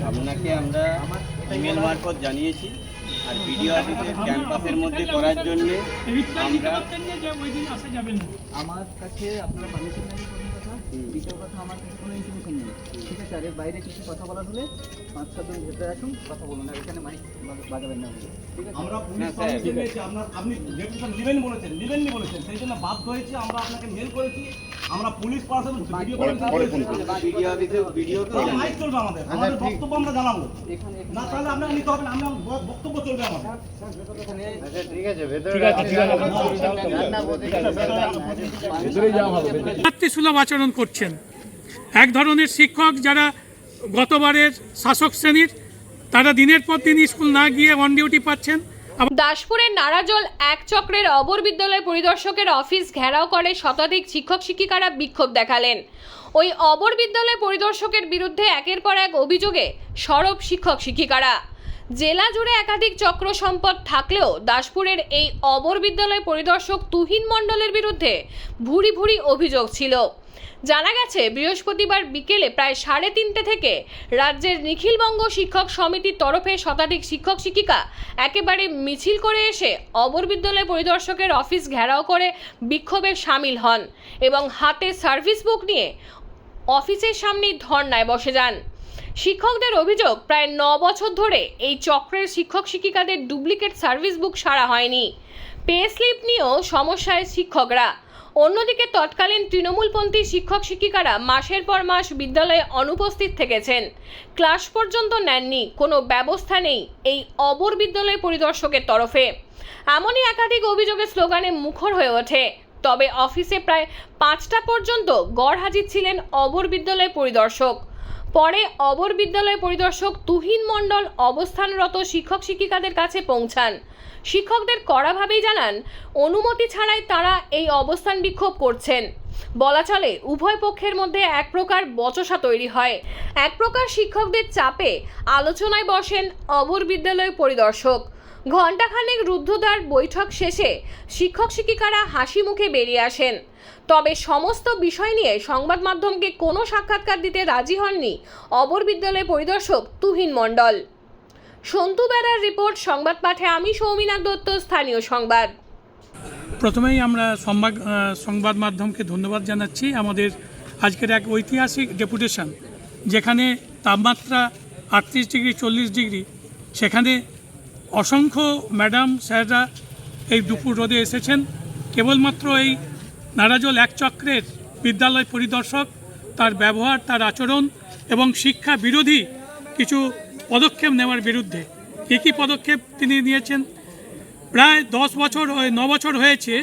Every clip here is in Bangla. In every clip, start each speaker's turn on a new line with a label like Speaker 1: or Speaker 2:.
Speaker 1: আপনাকে আমরা ইমেল মারফত জানিয়েছি, আর ভিডিও অফিসের ক্যাম্পাসের মধ্যে করার জন্য আমরা
Speaker 2: আমার কাছে আপনারা পারমিশন নেন কথা, দ্বিতীয় কথা আমার কাছে কোনো ইনফরমেশন নেই, ঠিক আছে? আর এর বাইরে কিছু কথা বলা হলে 5-7 জন ভেতরে আসুন, কথা বলুন, আর এখানে মাইক বাজাবেন না, ঠিক আছে?
Speaker 3: আমরা পুলিশ পারমিশন নিয়েছি, আপনি ডেপুটেশন নেবেন বলেছেন, সেই জন্য বাধ্য হয়েছে, আমরা আপনাকে মেল করেছি, আমরা পুলিশ পার্সন ভিডিও
Speaker 1: ভিডিও অফিসে ভিডিও
Speaker 3: মাইক চলবে আমাদের বক্তব্য আমরা জানাবো না, তাহলে আপনাকে নিতে হবে না, আমরা বক্তব্য চলবে আমাদের।
Speaker 4: সুলভ আচরণ করছেন এক ধরনের শিক্ষক যারা গতবারের শাসক শ্রেণীর, তারা দিনের পর দিন স্কুল না গিয়ে অন ডিউটি পাচ্ছেন।
Speaker 5: দাসপুরের নারাজল এক চক্রের অবর বিদ্যালয় পরিদর্শকের অফিস ঘেরাও করে শতাধিক শিক্ষক শিক্ষিকারা বিক্ষোভ দেখালেন। ওই অবর বিদ্যালয় পরিদর্শকের বিরুদ্ধে একের পর এক অভিযোগে সরব শিক্ষক শিক্ষিকারা। জেলা জুড়ে একাধিক চক্র সম্পদ থাকলেও দাসপুরের এই অবর বিদ্যালয় পরিদর্শক তুহিন মণ্ডলের বিরুদ্ধে ভুরি ভুরি অভিযোগ ছিল। জানা গেছে বৃহস্পতিবার বিকেলে প্রায় 3:30 থেকে রাজ্যের নিখিলবঙ্গ শিক্ষক সমিতির তরফে শতাধিক শিক্ষক শিক্ষিকা একেবারে মিছিল করে এসে অবর বিদ্যালয় পরিদর্শকের অফিস ঘেরাও করে বিক্ষোভে সামিল হন এবং হাতে সার্ভিস বুক নিয়ে অফিসের সামনেই ধর্নায় বসে যান। শিক্ষকদের অভিযোগ, প্রায় 9 বছর ধরে এই চক্রের শিক্ষক শিক্ষিকাদের ডুপ্লিকেট সার্ভিস বুক সারা হয়নি। পে স্লিপ নিয়েও সমস্যায় শিক্ষকরা। অন্যদিকে তৎকালীন তৃণমূলপন্থী শিক্ষক শিক্ষিকারা মাসের পর মাস বিদ্যালয়ে অনুপস্থিত থেকেছেন, ক্লাস পর্যন্ত নেননি, কোনো ব্যবস্থা নেই এই অবর বিদ্যালয় পরিদর্শকের তরফে। এমনই একাধিক অভিযোগের স্লোগানে মুখর হয়ে ওঠে। তবে অফিসে প্রায় 5টা পর্যন্ত গড়হাজির ছিলেন অবর বিদ্যালয় পরিদর্শক। পরে অবর বিদ্যালয় পরিদর্শক তুহিন মণ্ডল অবস্থানরত শিক্ষক শিক্ষিকাদের কাছে পৌঁছান। শিক্ষকদের কড়াভাবেই জানান, অনুমতি ছাড়াই তারা এই অবস্থান বিক্ষোভ করছেন। বলা চলে উভয় পক্ষের মধ্যে এক প্রকার বচসা তৈরি হয়। এক প্রকার শিক্ষকদের চাপে আলোচনায় বসেন অবর বিদ্যালয় পরিদর্শক। ঘণ্টাখানেক রুদ্ধদ্বার বৈঠক শেষে শিক্ষক শিক্ষিকারা হাসি মুখে বেরিয়ে আসেন। তবে সমস্ত বিষয় নিয়ে সংবাদ মাধ্যমকে কোনো সাক্ষাৎকার দিতে রাজি হননি অবর বিদ্যালয় পরিদর্শক তুহিন মণ্ডল। সন্তু বেরার রিপোর্ট, সংবাদ পাঠে আমি সৌমিনাথ দত্ত, স্থানীয় সংবাদ।
Speaker 4: প্রথমেই আমরা সংবাদ মাধ্যমকে ধন্যবাদ জানাচ্ছি। আমাদের আজকের এক ঐতিহাসিক ডেপুটেশন, যেখানে তাপমাত্রা 38 ডিগ্রি 40 ডিগ্রি, সেখানে অসংখ্য ম্যাডাম স্যাররা এই দুপুর রোদে এসেছেন কেবলমাত্র এই নারাজল এক চক্রের বিদ্যালয় পরিদর্শক, তার ব্যবহার, তার আচরণ এবং শিক্ষা বিরোধী কিছু পদক্ষেপ নেওয়ার বিরুদ্ধে। কী পদক্ষেপ তিনি নিয়েছেন? প্রায় 9 বছর হয়েছে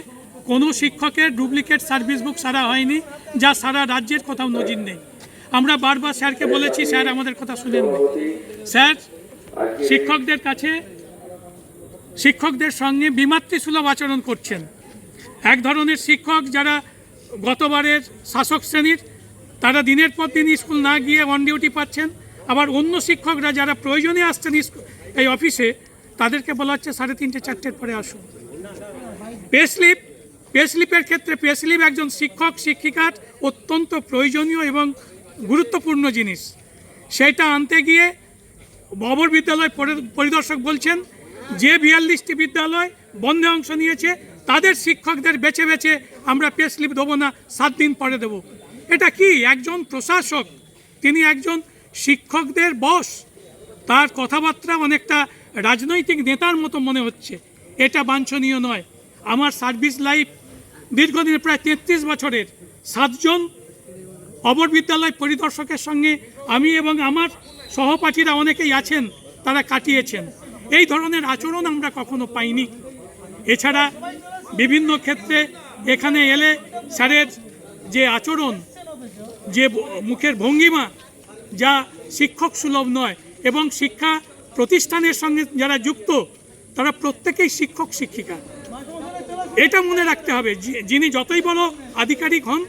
Speaker 4: কোনো শিক্ষকের ডুপ্লিকেট সার্ভিস বুক সারা হয়নি, যা সারা রাজ্যের কোথাও নজির নেই। আমরা বারবার স্যারকে বলেছি, স্যার আমাদের কথা শুনেননি। স্যার শিক্ষকদের সঙ্গে বিমাতৃসুলভ আচরণ করছেন। এক ধরনের শিক্ষক যারা গতবারের শাসক শ্রেণীর, তারা দিনের পর দিন স্কুল না গিয়ে অন ডিউটি পাচ্ছেন। আবার অন্য শিক্ষকরা যারা প্রয়োজনে আসছেন এই অফিসে, তাদেরকে বলা হচ্ছে 3:30 4টের পরে আসুন। পে স্লিপের ক্ষেত্রে পে স্লিপ একজন শিক্ষক শিক্ষিকার অত্যন্ত প্রয়োজনীয় এবং গুরুত্বপূর্ণ জিনিস। সেটা আনতে গিয়ে অবর বিদ্যালয় পরিদর্শক বলছেন যে 42টি বিদ্যালয় বন্ধে অংশ নিয়েছে, তাদের শিক্ষকদের বেছে বেছে আমরা পে স্লিপ দেবো না, 7 দিন পরে দেব। এটা কি? একজন প্রশাসক, তিনি একজন শিক্ষকদের বস, তার কথাবার্তা অনেকটা রাজনৈতিক নেতার মতো মনে হচ্ছে। এটা বাঞ্ছনীয় নয়। আমার সার্ভিস লাইফ দীর্ঘদিন, প্রায় 33 বছরের, 7 জন অবর বিদ্যালয় পরিদর্শকের সঙ্গে আমি এবং আমার সহপাঠীরা অনেকেই আছেন, তারা কাটিয়েছেন। এই ধরনের আচরণ আমরা কখনো পাইনি। এছাড়া বিভিন্ন ক্ষেত্রে এখানে এলে স্যারের যে আচরণ, যে মুখের ভঙ্গিমা, যা শিক্ষক সুলভ নয়, এবং শিক্ষা প্রতিষ্ঠানের সঙ্গে যারা যুক্ত তারা প্রত্যেকেই শিক্ষক শিক্ষিকা। এটা মনে রাখতে হবে, যিনি যতই বড় আধিকারিক হন,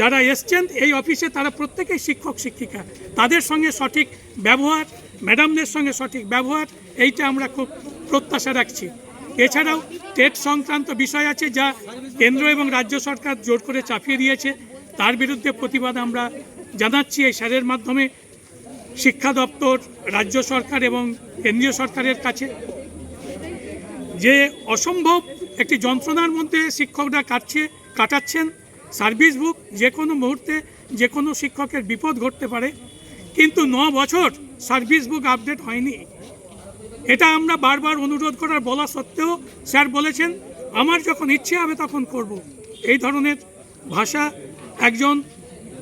Speaker 4: যারা এসছেন এই অফিসে তারা প্রত্যেকেই শিক্ষক শিক্ষিকা। তাদের সঙ্গে সঠিক ব্যবহার, ম্যাডামদের সঙ্গে সঠিক ব্যবহার, এইটা আমরা খুব প্রত্যাশা রাখছি। এছাড়াও টেট সংক্রান্ত বিষয় আছে, যা কেন্দ্র এবং রাজ্য সরকার জোর করে চাপিয়ে দিয়েছে, তার বিরুদ্ধে প্রতিবাদ আমরা জানাচ্ছি এই স্যারের মাধ্যমে শিক্ষা দপ্তর, রাজ্য সরকার এবং কেন্দ্রীয় সরকারের কাছে যে অসম্ভব একটি যন্ত্রণার মধ্যে শিক্ষকরা কাটাচ্ছেন। সার্ভিস বুক যে কোনো মুহূর্তে যে কোনো শিক্ষকের বিপদ ঘটতে পারে, কিন্তু 9 বছর সার্ভিস বুক আপডেট হয়নি। এটা আমরা বারবার অনুরোধ করার বলা সত্ত্বেও স্যার বলেছেন আমার যখন ইচ্ছে হবে তখন করব। এই ধরনের ভাষা একজন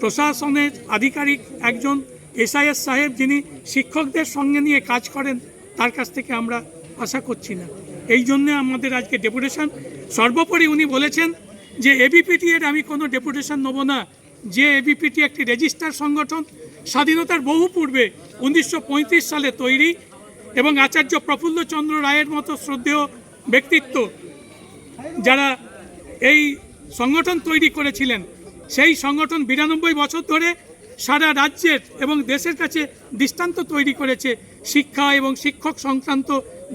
Speaker 4: প্রশাসনের আধিকারিক, একজন এসআইএস সাহেব যিনি শিক্ষকদের সঙ্গে নিয়ে কাজ করেন, তার কাছ থেকে আমরা আশা করছি না। এই জন্যে আমাদের আজকে ডেপুটেশন। সর্বোপরি উনি বলেছেন যে এবিপিটি এর আমি কোনো ডেপুটেশন নেব না, যে এবিপিটি একটি রেজিস্টার সংগঠন, স্বাধীনতার বহু পূর্বে 1935 সালে তৈরি, এবং আচার্য প্রফুল্লচন্দ্র রায়ের মতো শ্রদ্ধেয় ব্যক্তিত্ব যারা এই সংগঠন তৈরি করেছিলেন, সেই সংগঠন 92 বছর ধরে সারা রাজ্যের এবং দেশের কাছে দৃষ্টান্ত তৈরি করেছে শিক্ষা এবং শিক্ষক সংক্রান্ত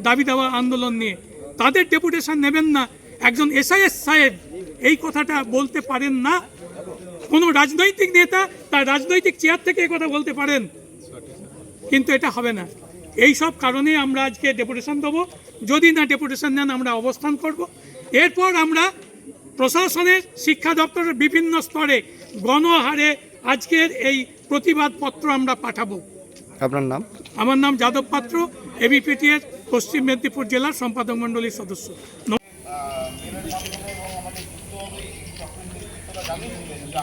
Speaker 4: দাবি দেওয়া আন্দোলন নিয়ে। তাদের ডেপুটেশন নেবেন না। একজন এসআইএস সাহেব এই কথাটা বলতে পারেন না। কোনো রাজনৈতিক নেতা তার রাজনৈতিক চেয়ার থেকে এই কথা বলতে পারেন, কিন্তু এটা হবে না। এই সব কারণে আমরা আজকে ডেপুটেশন দেবো। যদি না ডেপুটেশন নেন আমরা অবস্থান করব। এরপর আমরা প্রশাসনের, শিক্ষা দপ্তরের বিভিন্ন স্তরে গণহারে আজকের এই প্রতিবাদ পত্র আমরা পাঠাবো।
Speaker 6: আপনার নাম?
Speaker 4: আমার নাম যাদব পাত্র, এবিপিটি এর পশ্চিম মেদিনীপুর জেলার সম্পাদক মণ্ডলীর সদস্য।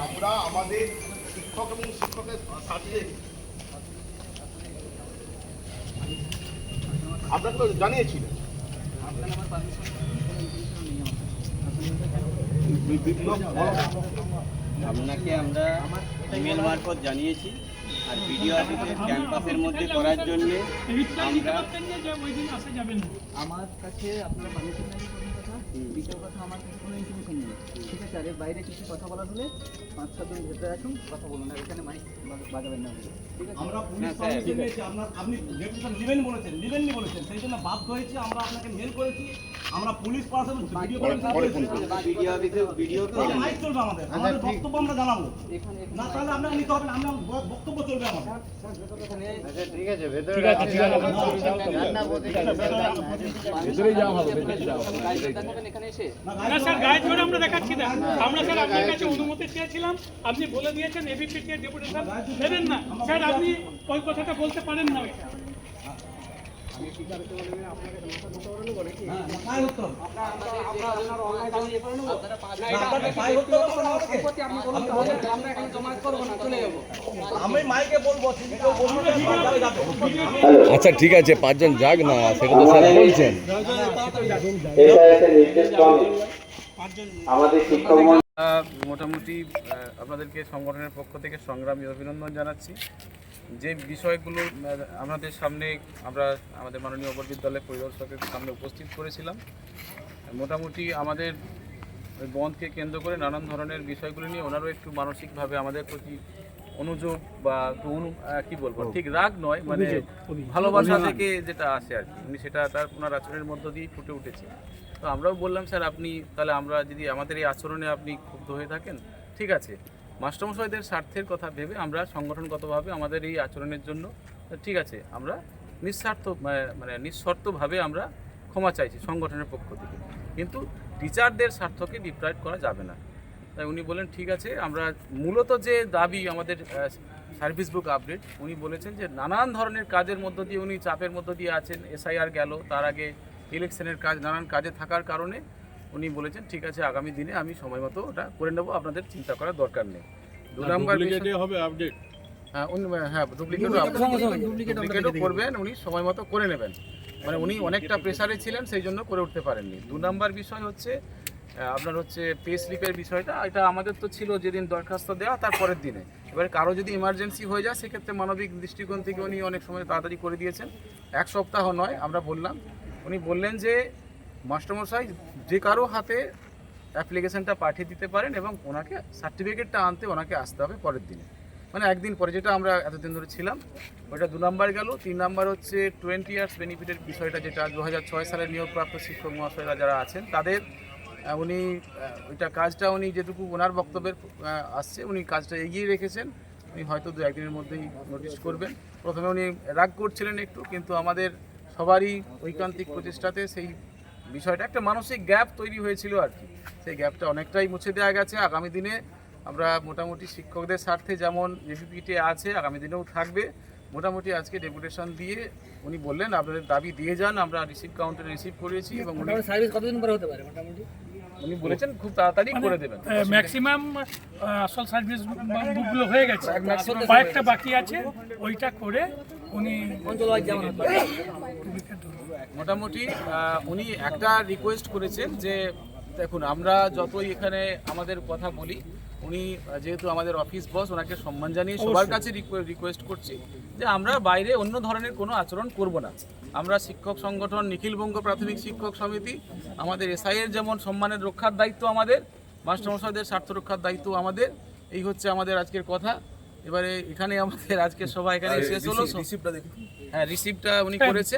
Speaker 7: আমরা আমাদের শিক্ষক এবং শিক্ষকের সাথে আপনাকে তো জানিয়েছিলেন।
Speaker 1: আপনাকে আমরা ইমেল মারফত জানিয়েছি, আর ভিডিও অফিসের ক্যাম্পাসের মধ্যে করার জন্য আমরা
Speaker 2: আমার কাছে আপনারা পারমিশন নেন প্রথম কথা, দ্বিতীয় কথা আমার কাছে কোনো ইনফরমেশন নেই। ঠিক আছে, আর এর বাইরে কিছু কথা বলার হলে 5-7 দিন ভেতরে আসুন, কথা বলুন, আর এখানে মাইক বাজাবেন না। ঠিক আছে,
Speaker 3: আমরা পুলিশ পারমিশন নিয়েছি, আপনি ডেপুটেশন নেবেননি বলেছেন, সেই জন্য বাধ্য হয়েছি। আমরা আপনাকে মেল করেছি, আমরা পুলিশ পার্সন ভিডিও
Speaker 1: ভিডিও অফিসে ভিডিওতে
Speaker 3: মাইক চলবে আমাদের বক্তব্য আমরা জানাবো না, তাহলে আপনাকে নিতে হবে না, আমরা বক্তব্য চলবে আমাদের।
Speaker 2: এখানে এসে
Speaker 4: না স্যার, গাইড করে আমরা দেখাচ্ছি না। আমরা স্যার আপনার কাছে অনুমতি চেয়েছিলাম, আপনি বলে দিয়েছেন এবিপিটি এর ডেপুটেশন নেবেন না। স্যার আপনি ওই কথাটা বলতে পারেন না।
Speaker 3: আমি মাইকে বলবো,
Speaker 6: আচ্ছা ঠিক আছে, 5 জন যাক না, সেটা তো স্যার বলছেন।
Speaker 8: মোটামুটি আপনাদেরকে সংগঠনের পক্ষ থেকে সংগ্রামী অভিনন্দন জানাচ্ছি। যে বিষয়গুলো আমাদের সামনে আমরা আমাদের মাননীয় অপর বিদ্যালয় পরিদর্শকের সামনে উপস্থিত করেছিলাম, মোটামুটি আমাদের ওই বন্ধকে কেন্দ্র করে নানান ধরনের বিষয়গুলো নিয়ে ওনারও একটু মানসিকভাবে আমাদের প্রতি অনুযোগ বা কী বলবো, ঠিক রাগ নয়, মানে ভালোবাসা থেকে যেটা আসে আর কি, উনি সেটা ওনার আচরণের মধ্য দিয়েই ফুটে উঠেছে। তো আমরাও বললাম স্যার আপনি তাহলে আমরা যদি আমাদের এই আচরণে আপনি ক্ষুব্ধ হয়ে থাকেন, ঠিক আছে, মাস্টারমশাইদের স্বার্থের কথা ভেবে আমরা সংগঠনগতভাবে আমাদের এই আচরণের জন্য ঠিক আছে আমরা নিঃশর্তভাবে আমরা ক্ষমা চাইছি সংগঠনের পক্ষ থেকে, কিন্তু টিচারদের স্বার্থকে ডিপ্রাইভ করা যাবে না। তাই উনি বলেন ঠিক আছে, আমরা মূলত যে দাবি আমাদের সার্ভিস বুক আপডেট, উনি বলেছেন যে নানান ধরনের কাজের মধ্য দিয়ে উনি চাপের মধ্য দিয়ে আছেন, এসআইআর গেল, তার আগে ইলেকশনের কাজ, নানান কাজে থাকার কারণে উনি বলেছেন ঠিক আছে আগামী দিনে আমি সময় মতো ওটা করে নেব, আপনাদের চিন্তা করার দরকার নেই। 2 নম্বর হবে আপডেট, হ্যাঁ ডুপ্লিকেটও করবেন, উনি সময় মতো করে নেবেন, মানে উনি অনেকটা প্রেসারে ছিলেন সেই জন্য করে উঠতে পারেননি। 2 নম্বর বিষয় হচ্ছে আপনার হচ্ছে পে স্লিপের বিষয়টা, এটা আমাদের তো ছিল যেদিন দরখাস্ত দেওয়া তার পরের দিনে, এবারে কারো যদি ইমার্জেন্সি হয়ে যায় সেক্ষেত্রে মানবিক দৃষ্টিকোণ থেকে উনি অনেক সময় তাড়াতাড়ি করে দিয়েছেন, 1 সপ্তাহ নয় আমরা বললাম। উনি বললেন যে মাস্টারমশাই যে কারো হাতে অ্যাপ্লিকেশনটা পাঠিয়ে দিতে পারেন এবং ওনাকে সার্টিফিকেটটা আনতে ওনাকে আসতে হবে পরের দিনে, মানে একদিন পরে, যেটা আমরা এতদিন ধরে ছিলাম। ওইটা 2 নম্বর গেল। 3 নম্বর হচ্ছে 20 ইয়ার্স বেনিফিটের বিষয়টা, যেটা 2006 সালে নিয়োগপ্রাপ্ত শিক্ষক মহাশয়রা যারা আছেন তাদের উনি ওইটা কাজটা উনি যেটুকু ওনার বক্তব্যের আসছে উনি কাজটা এগিয়ে রেখেছেন উনি হয়তো 2-1 দিনের মধ্যেই নোটিশ করবেন। প্রথমে উনি রাগ করছিলেন একটু, কিন্তু আমাদের সবারই ঐকান্তিক প্রচেষ্টাতে সেই বিষয়টা একটা মানসিক গ্যাপ তৈরি হয়েছিল আর কি, সেই গ্যাপটা অনেকটাই মুছে দেওয়া গেছে। আগামী দিনে আমরা মোটামুটি শিক্ষকদের স্বার্থে যেমন এবিপিতে আছে, আগামী দিনেও থাকবে। মোটামুটি আজকে ডেপুটেশন দিয়ে উনি বললেন আপনাদের দাবি দিয়ে যান, আমরা রিসিভ কাউন্টারে রিসিভ করেছি এবং
Speaker 2: সার্ভিস কতদিন পরে হতে পারে মোটামুটি?
Speaker 8: উনি বলেছেন খুব তাড়াতাড়ি করে দেবেন।
Speaker 4: ম্যাক্সিমাম আসল সার্ভিস বুকগুলো হয়ে গেছে, কয়েকটা বাকি আছে, ওইটা করে উনি
Speaker 8: মোটামুটি উনি একটা রিকোয়েস্ট করেছেন যে দেখুন আমরা যতই এখানে আমাদের কথা বলি, উনি যেহেতু আমাদের অফিস বস, ওনাকে সম্মান জানিয়ে সবার কাছে রিকোয়েস্ট করছি যে আমরা বাইরে অন্য ধরনের কোনো আচরণ করব না। আমরা শিক্ষক সংগঠন নিখিলবঙ্গ প্রাথমিক শিক্ষক সমিতি, আমাদের এসআইয়ের যেমন সম্মানের রক্ষার দায়িত্ব আমাদের, মাস্টারমশাইদের স্বার্থ রক্ষার দায়িত্ব আমাদের। এই হচ্ছে আমাদের আজকের কথা। এবারে এখানে আমাদের আজকের সভা এখানে শেষ হলো। হ্যাঁ, রিসিভটা উনি করেছে।